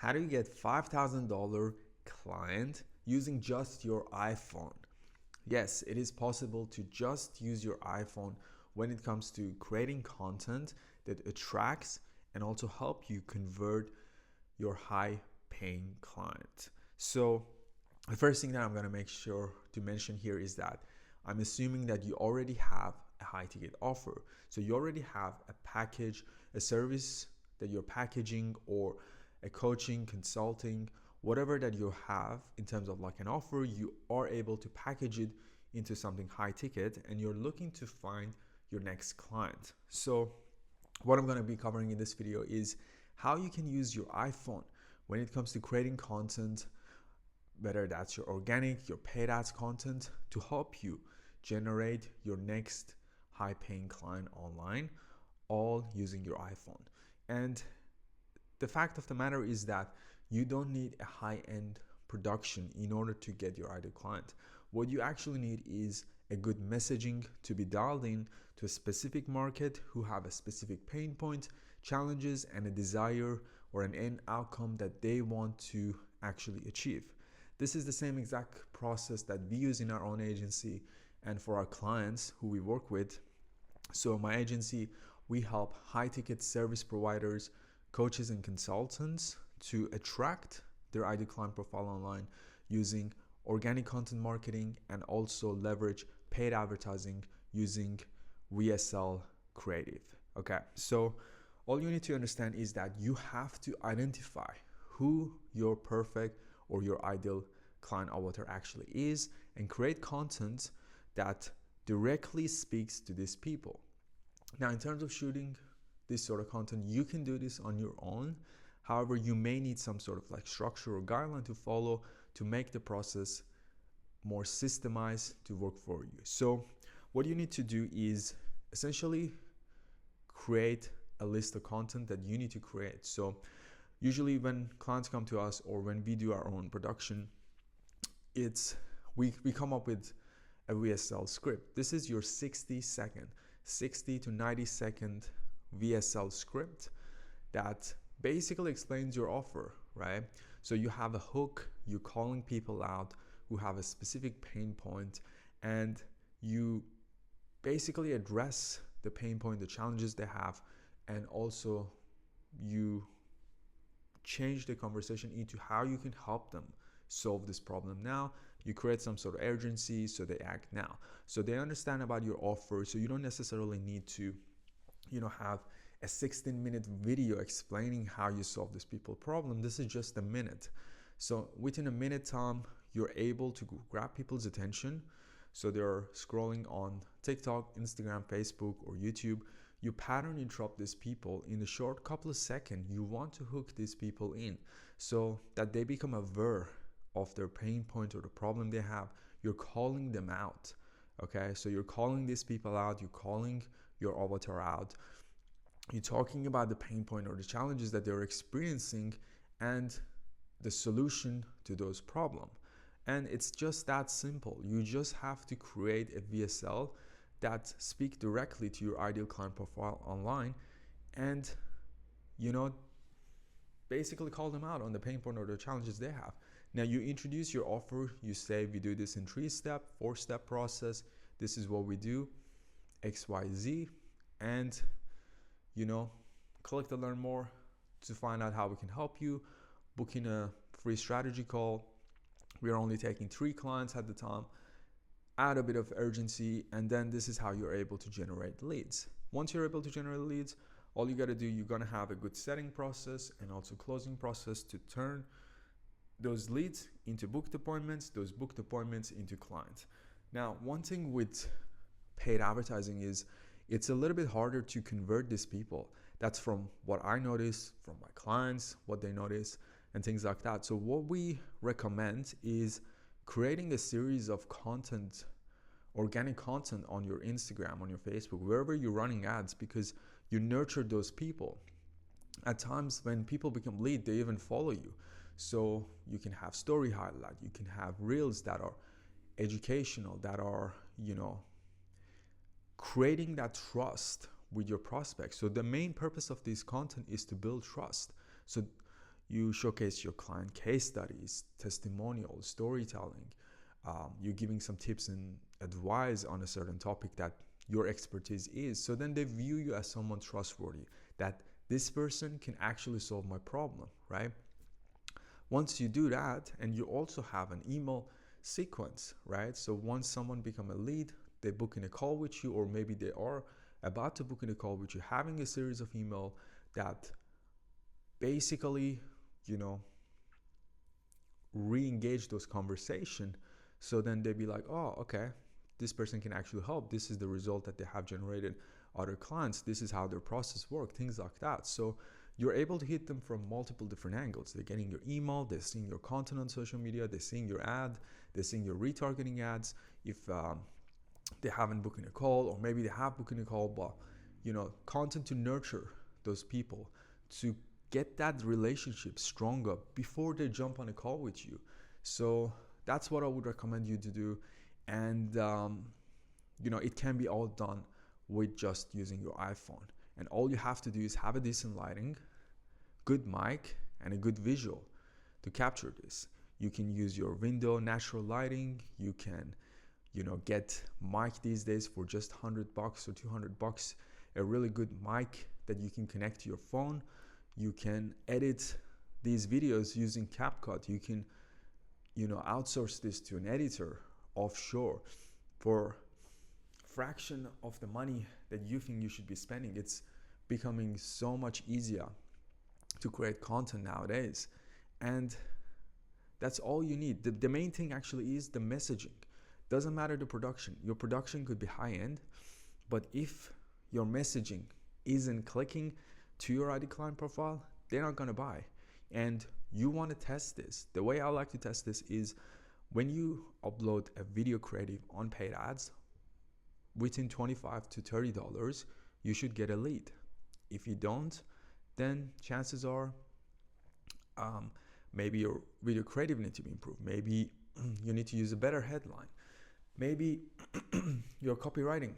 How do you get $5,000 client using just your iPhone? Yes, it is possible to just use your iPhone when it comes to creating content that attracts and also help you convert your high paying client. So the first thing that I'm going to make sure to mention here is that I'm assuming that you already have a high ticket offer. So you already have a package, a service that you're packaging, or a coaching, consulting, whatever that you have in terms of like an offer, you are able to package it into something high ticket and you're looking to find your next client. So what I'm going to be covering in this video is how you can use your iPhone when it comes to creating content, whether that's your organic, your paid ads content, to help you generate your next high paying client online, all using your iPhone. And the fact of the matter is that you don't need a high-end production in order to get your ideal client. What you actually need is a good messaging to be dialed in to a specific market who have a specific pain point, challenges, and a desire or an end outcome that they want to actually achieve. This is the same exact process that we use in our own agency and for our clients who we work with. So my agency, we help high ticket service providers, coaches and consultants to attract their ideal client profile online using organic content marketing and also leverage paid advertising using VSL Creative. Okay, so all you need to understand is that you have to identify who your perfect or your ideal client avatar actually is and create content that directly speaks to these people. Now, in terms of shooting this sort of content, you can do this on your own. However, you may need some sort of like structure or guideline to follow to make the process more systemized to work for you. So what you need to do is essentially create a list of content that you need to create. So usually when clients come to us or when we do our own production, we come up with a VSL script. This is your 60 to 90 second VSL script that basically explains your offer, right? So you have a hook, you're calling people out who have a specific pain point, and you basically address the pain point, the challenges they have, and also you change the conversation into how you can help them solve this problem now. You create some sort of urgency so they act now. So they understand about your offer, so you don't necessarily need to have a 16-minute video explaining how you solve this people problem. This is just a minute. So within a minute time, you're able to grab people's attention. So they're scrolling on TikTok, Instagram, Facebook, or YouTube. You pattern interrupt these people in a short couple of seconds. You want to hook these people in so that they become aware of their pain point or the problem they have. You're calling them out. Okay, so you're calling these people out, you're calling your avatar out, you're talking about the pain point or the challenges that they're experiencing and the solution to those problems. And it's just that simple. You just have to create a VSL that speak directly to your ideal client profile online and basically call them out on the pain point or the challenges they have. Now you introduce your offer, you say we do this in 3-step, 4-step process. This is what we do, XYZ, and click to learn more to find out how we can help you. Booking a free strategy call. We are only taking 3 clients at the time. Add a bit of urgency, and then this is how you're able to generate leads. Once you're able to generate leads, all you got to do, you're going to have a good setting process and also closing process to turn those leads into booked appointments, those booked appointments into clients. Now, one thing with paid advertising is it's a little bit harder to convert these people. That's from what I notice, from my clients, what they notice, and things like that. So what we recommend is creating a series of content, organic content on your Instagram, on your Facebook, wherever you're running ads, because you nurture those people. At times when people become lead, they even follow you. So you can have story highlight, you can have reels that are educational, that are, creating that trust with your prospects. So the main purpose of this content is to build trust. So, You showcase your client case studies, testimonials, storytelling. You're giving some tips and advice on a certain topic that your expertise is. So then they view you as someone trustworthy, that this person can actually solve my problem, right? Once you do that, and you also have an email sequence, right? So once someone become a lead, they book in a call with you, or maybe they are about to book in a call with you, having a series of email that basically, re-engage those conversation. So then they'd be like, oh, okay, this person can actually help. This is the result that they have generated other clients. This is how their process works, things like that. So you're able to hit them from multiple different angles. They're getting your email, they're seeing your content on social media, they're seeing your ad, they're seeing your retargeting ads. If they haven't booked in a call, or maybe they have booked in a call, but content to nurture those people, to get that relationship stronger before they jump on a call with you. So that's what I would recommend you to do. And it can be all done with just using your iPhone. And all you have to do is have a decent lighting, good mic, and a good visual to capture this. You can use your window natural lighting. You can get mic these days for just $100 or $200, a really good mic that you can connect to your phone. You can edit these videos using CapCut. You can outsource this to an editor offshore for fraction of the money that you think you should be spending. It's becoming so much easier to create content nowadays, and that's all you need. The main thing actually is the messaging. Doesn't matter the production. Your production could be high end, but if your messaging isn't clicking to your ideal client profile, they're not gonna buy. And you want to test this. The way I like to test this is when you upload a video creative on paid ads, within $25 to $30, you should get a lead. If you don't, then chances are maybe your video creative needs to be improved. Maybe you need to use a better headline. Maybe your copywriting.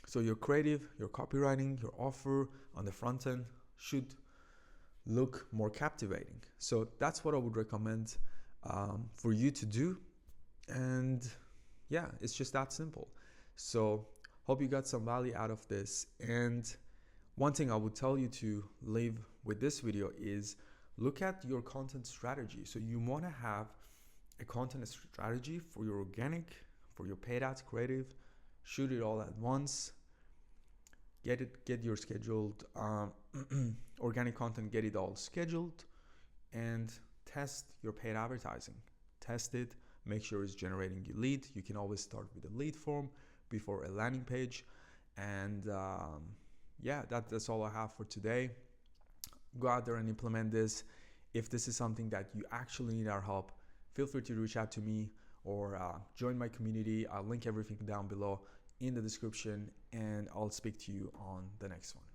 So your creative, your copywriting, your offer on the front end should look more captivating. So that's what I would recommend for you to do. And yeah, it's just that simple. So hope you got some value out of this. And one thing I would tell you to leave with this video is look at your content strategy. So you want to have a content strategy for your organic, for your paid ads, creative, shoot it all at once. Get your scheduled organic content, get it all scheduled, and test your paid advertising. Test it, make sure it's generating you lead. You can always start with a lead form before a landing page. And that's all I have for today. Go out there and implement this. If this is something that you actually need our help, feel free to reach out to me or join my community. I'll link everything down below in the description, and I'll speak to you on the next one.